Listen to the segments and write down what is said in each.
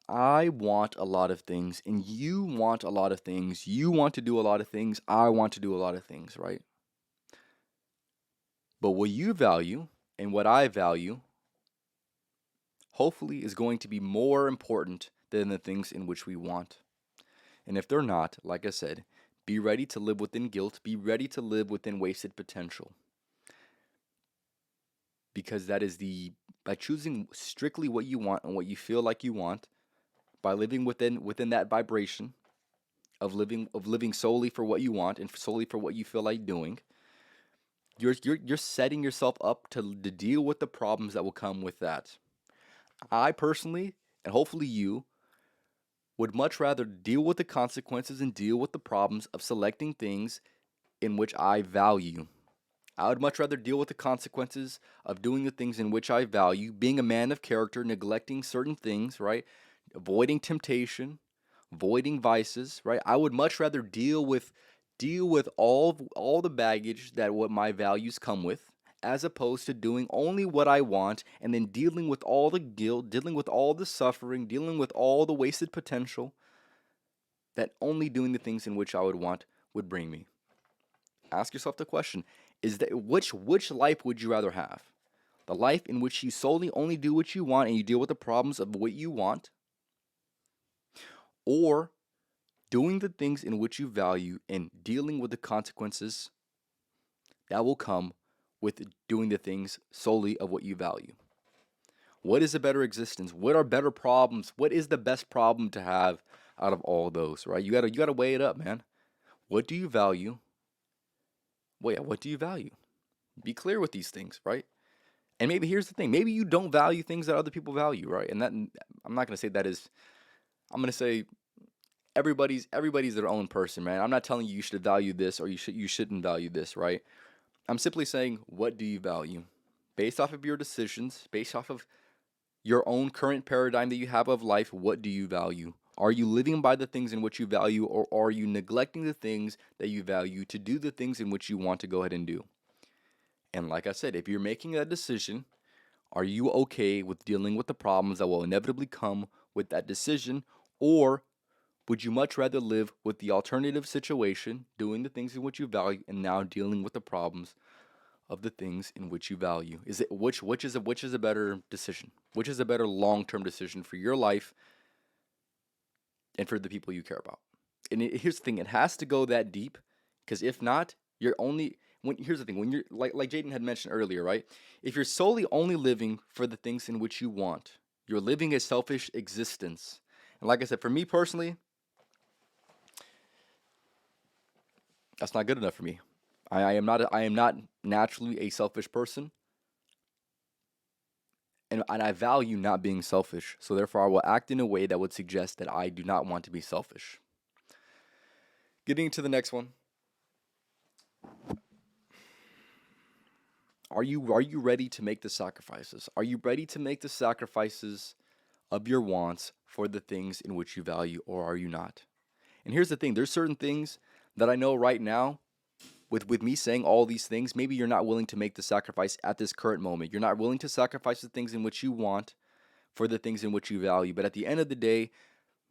I want a lot of things, and you want a lot of things. You want to do a lot of things. I want to do a lot of things, right? But what you value and what I value, hopefully, is going to be more important than the things in which we want. And if they're not, like I said, be ready to live within guilt, be ready to live within wasted potential. Because that is by choosing strictly what you want and what you feel like you want, by living within that vibration of living solely for what you want and solely for what you feel like doing, you're setting yourself up to deal with the problems that will come with that. I personally, and hopefully you, would much rather deal with the consequences and deal with the problems of selecting things in which I value. I would much rather deal with the consequences of doing the things in which I value, being a man of character, neglecting certain things, right? Avoiding temptation, avoiding vices, right? I would much rather deal with all the baggage that what my values come with, as opposed to doing only what I want and then dealing with all the guilt, dealing with all the suffering, dealing with all the wasted potential that only doing the things in which I would want would bring me. Ask yourself the question, is that which life would you rather have? The life in which you solely only do what you want and you deal with the problems of what you want, or doing the things in which you value and dealing with the consequences that will come with doing the things solely of what you value? What is a better existence? What are better problems? What is the best problem to have out of all those, right? You gotta weigh it up, man. What do you value? Well, yeah, what do you value? Be clear with these things, right? And maybe here's the thing. Maybe you don't value things that other people value, right? And that I'm not gonna say that is. I'm gonna say everybody's their own person, man. I'm not telling you should value this or you shouldn't value this, right? I'm simply saying, what do you value? Based off of your decisions, based off of your own current paradigm that you have of life, what do you value? Are you living by the things in which you value, or are you neglecting the things that you value to do the things in which you want to go ahead and do? And like I said, if you're making that decision, are you okay with dealing with the problems that will inevitably come with that decision? Or would you much rather live with the alternative situation, doing the things in which you value, and now dealing with the problems of the things in which you value? Is it which is a better decision? Which is a better long-term decision for your life and for the people you care about? And here's the thing: it has to go that deep, because if not, you're only here's the thing: when you're like Jaden had mentioned earlier, right? If you're solely only living for the things in which you want, you're living a selfish existence. And like I said, for me personally, that's not good enough for me. I am not naturally a selfish person, and I value not being selfish. So therefore, I will act in a way that would suggest that I do not want to be selfish. Getting to the next one. Are you ready to make the sacrifices? Are you ready to make the sacrifices of your wants for the things in which you value, or are you not? And here's the thing, there's certain things that I know right now, with me saying all these things, maybe you're not willing to make the sacrifice at this current moment. You're not willing to sacrifice the things in which you want for the things in which you value. But at the end of the day,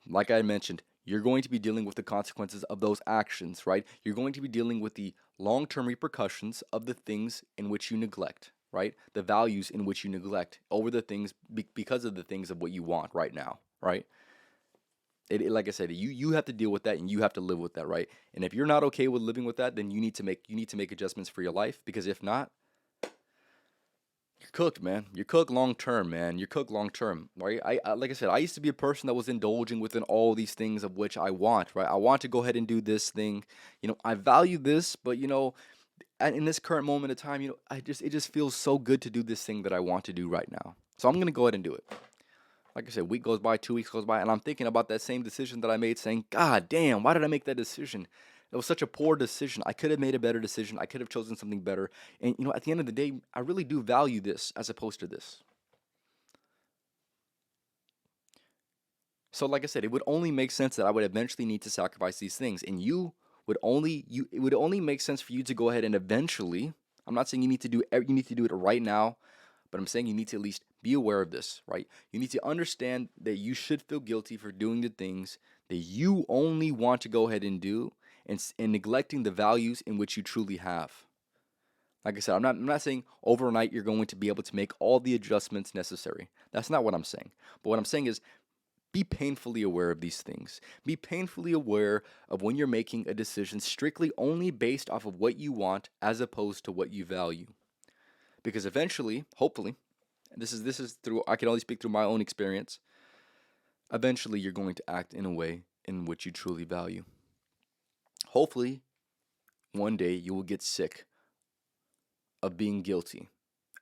like I mentioned, you're going to be dealing with the consequences of those actions, right? You're going to be dealing with the long term repercussions of the things in which you neglect, right? The values in which you neglect over the things because of the things of what you want right now, right? Like I said, you have to deal with that and you have to live with that, right? And if you're not okay with living with that, then you need to make adjustments for your life, because if not, you're cooked, man. You're cooked long term, man. You're cooked long term, right? Like I said, I used to be a person that was indulging within all these things of which I want, right? I want to go ahead and do this thing. I value this, but in this current moment of time, it just feels so good to do this thing that I want to do right now. So I'm gonna go ahead and do it. Like I said, week goes by, 2 weeks goes by, and I'm thinking about that same decision that I made, saying, God damn, why did I make that decision? It was such a poor decision. I could have made a better decision. I could have chosen something better. And at the end of the day, I really do value this as opposed to this. So like I said, it would only make sense that I would eventually need to sacrifice these things. And it would only make sense for you to go ahead and eventually, I'm not saying you need to do it right now, but I'm saying you need to at least Be aware of this, right? You need to understand that you should feel guilty for doing the things that you only want to go ahead and do, and neglecting the values in which you truly have. Like I said, I'm not saying overnight you're going to be able to make all the adjustments necessary. That's not what I'm saying. But what I'm saying is be painfully aware of these things. Be painfully aware of when you're making a decision strictly only based off of what you want as opposed to what you value. Because eventually, hopefully, this is through, I can only speak through my own experience. Eventually, you're going to act in a way in which you truly value. Hopefully, one day you will get sick of being guilty,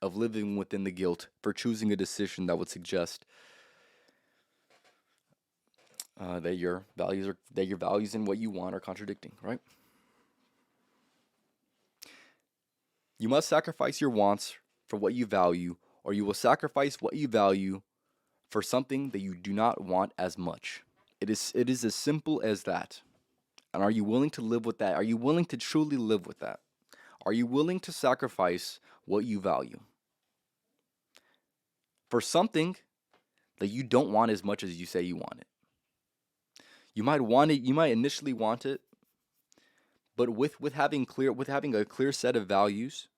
of living within the guilt for choosing a decision that would suggest that your values and what you want are contradicting, right? You must sacrifice your wants for what you value, or you will sacrifice what you value for something that you do not want as much. It is as simple as that. And are you willing to live with that? Are you willing to truly live with that? Are you willing to sacrifice what you value for something that you don't want as much as you say you want it? You might initially want it, but with having a clear set of values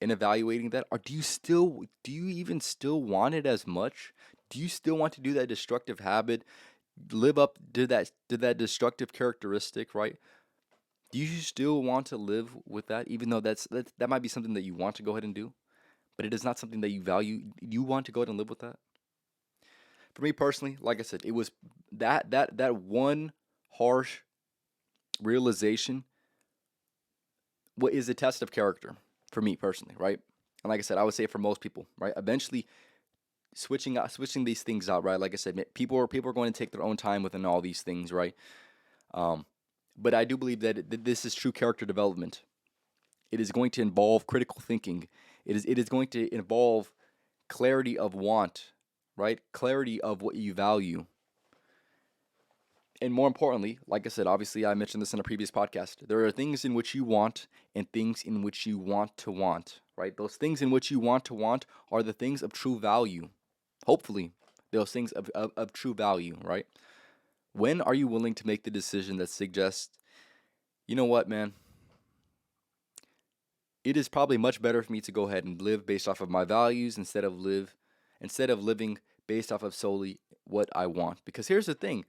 and evaluating that, or do you even still want it as much? Do you still want to do that destructive habit, live up to that destructive characteristic, right? Do you still want to live with that, even though that might be something that you want to go ahead and do, but it is not something that you value? You want to go ahead and live with that? For me personally, like I said, it was that one harsh realization what is a test of character for me personally, right? And like I said, I would say for most people, right? Eventually switching these things out, right? Like I said, people are going to take their own time within all these things, right? Um, but I do believe that this is true character development. It is going to involve critical thinking. It is going to involve clarity of want, right? Clarity of what you value. And more importantly, like I said, obviously I mentioned this in a previous podcast. There are things in which you want and things in which you want to want, right? Those things in which you want to want are the things of true value. Hopefully, those things of true value, right? When are you willing to make the decision that suggests, you know what, man? It is probably much better for me to go ahead and live based off of my values instead of living based off of solely what I want. Because here's the thing,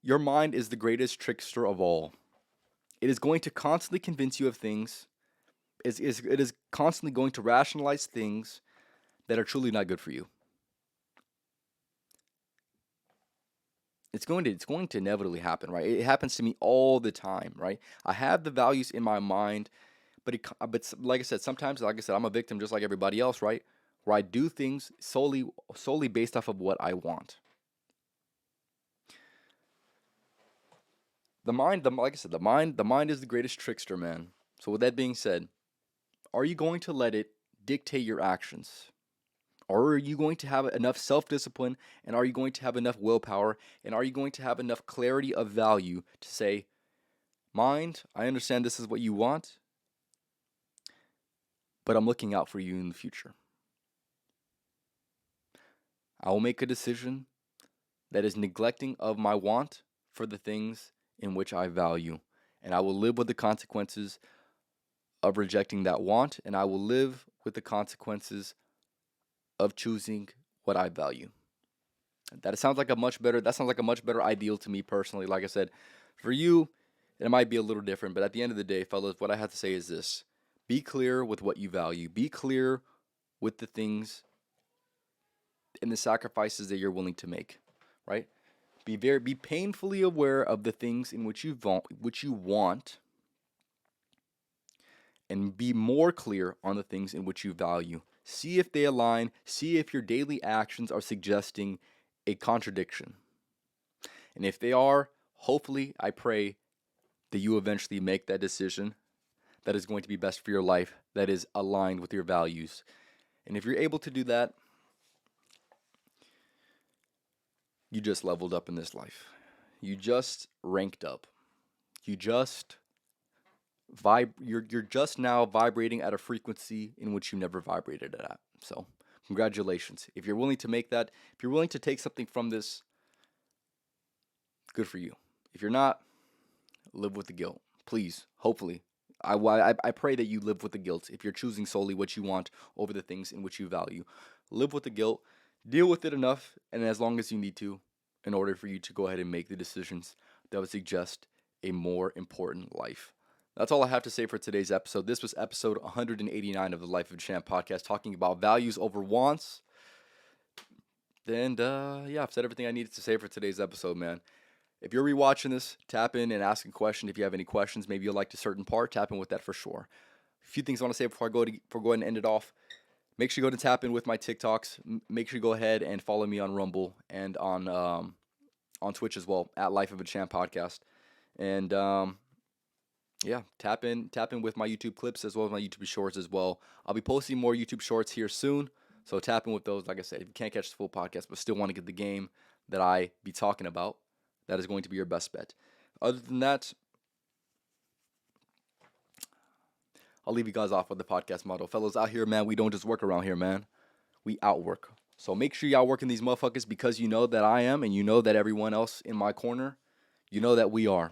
your mind is the greatest trickster of all. It is going to constantly convince you of things. It is constantly going to rationalize things that are truly not good for you. It's going to inevitably happen, right? It happens to me all the time, right? I have the values in my mind, but like I said, sometimes, like I said, I'm a victim just like everybody else, right? Where I do things solely based off of what I want. Like I said, the mind is the greatest trickster, man. So with that being said, are you going to let it dictate your actions? Or are you going to have enough self-discipline, and are you going to have enough willpower, and are you going to have enough clarity of value to say, mind, I understand this is what you want, but I'm looking out for you in the future. I will make a decision that is neglecting of my want for the things in which I value, and I will live with the consequences of rejecting that want, and I will live with the consequences of choosing what I value. That sounds like a much better ideal to me personally. Like I said, for you, it might be a little different, but at the end of the day, fellas, what I have to say is this. Be clear with what you value. Be clear with the things and the sacrifices that you're willing to make, right? Be painfully aware of the things in which you want, and be more clear on the things in which you value. See if they align. See if your daily actions are suggesting a contradiction. And if they are, hopefully, I pray that you eventually make that decision that is going to be best for your life, that is aligned with your values. And if you're able to do that, you just leveled up in this life. You just ranked up. You just you're just now vibrating at a frequency in which you never vibrated at. So congratulations. If you're willing to make that, if you're willing to take something from this, good for you. If you're not, live with the guilt. Please, hopefully. I pray that you live with the guilt if you're choosing solely what you want over the things in which you value. Live with the guilt, deal with it enough, and as long as you need to, in order for you to go ahead and make the decisions that would suggest a more important life. That's all I have to say for today's episode. This was episode 189 of the Life of Champ podcast, talking about values over wants. And yeah, I've said everything I needed to say for today's episode, man. If you're rewatching this, tap in and ask a question. If you have any questions, maybe you liked a certain part, tap in with that for sure. A few things I want to say before I go ahead and end it off. Make sure you go to tap in with my TikToks. Make sure you go ahead and follow me on Rumble and on Twitch as well at LifeOfAChamp podcast. And yeah, tap in with my YouTube clips as well as my YouTube shorts as well. I'll be posting more YouTube shorts here soon, so tap in with those. Like I said, if you can't catch the full podcast but still want to get the game that I be talking about, that is going to be your best bet. Other than that, I'll leave you guys off with the podcast motto. Fellas out here, man, we don't just work around here, man. We outwork. So make sure y'all working these motherfuckers because you know that I am and you know that everyone else in my corner, you know that we are.